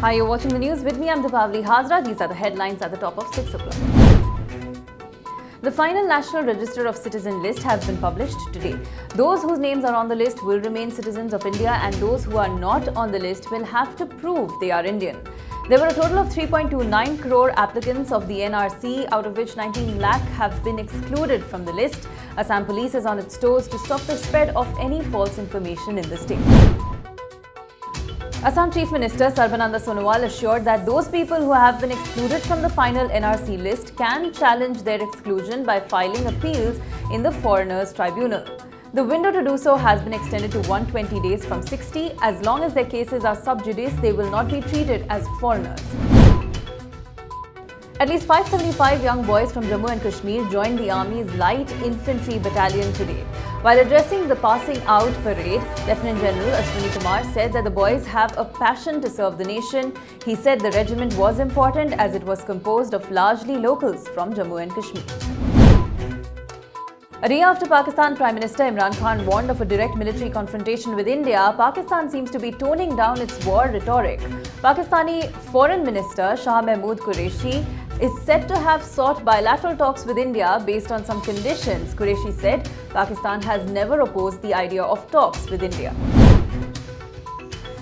Hi, you're watching the news with me. I'm Deepavali Hazra. These are the headlines at the top of 6 o'clock. The final National Register of Citizen list has been published today. Those whose names are on the list will remain citizens of India, and those who are not on the list will have to prove they are Indian. There were a total of 3.29 crore applicants of the NRC, out of which 19 lakh have been excluded from the list. Assam Police is on its toes to stop the spread of any false information in the state. Assam Chief Minister Sarbananda Sonowal assured that those people who have been excluded from the final NRC list can challenge their exclusion by filing appeals in the Foreigners Tribunal. The window to do so has been extended to 120 days from 60. As long as their cases are sub judice, they will not be treated as foreigners. At least 575 young boys from Jammu and Kashmir joined the Army's Light Infantry Battalion today. While addressing the passing out parade, Lieutenant General Ashwini Kumar said that the boys have a passion to serve the nation. He said the regiment was important as it was composed of largely locals from Jammu and Kashmir. A day after Pakistan Prime Minister Imran Khan warned of a direct military confrontation with India, Pakistan seems to be toning down its war rhetoric. Pakistani Foreign Minister Shah Mahmood Qureshi is said to have sought bilateral talks with India based on some conditions. Qureshi said Pakistan has never opposed the idea of talks with India.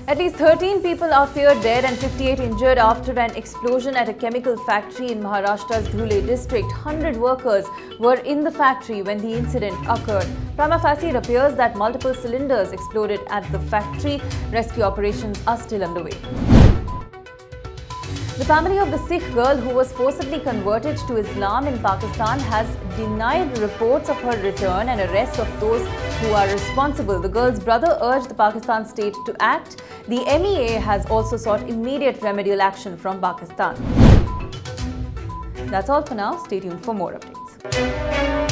At least 13 people are feared dead and 58 injured after an explosion at a chemical factory in Maharashtra's Dhule district. 100 workers were in the factory when the incident occurred. Prima facie, it appears that multiple cylinders exploded at the factory. Rescue operations are still underway. The family of the Sikh girl who was forcibly converted to Islam in Pakistan has denied reports of her return and arrest of those who are responsible. The girl's brother urged the Pakistan state to act. The MEA has also sought immediate remedial action from Pakistan. That's all for now. Stay tuned for more updates.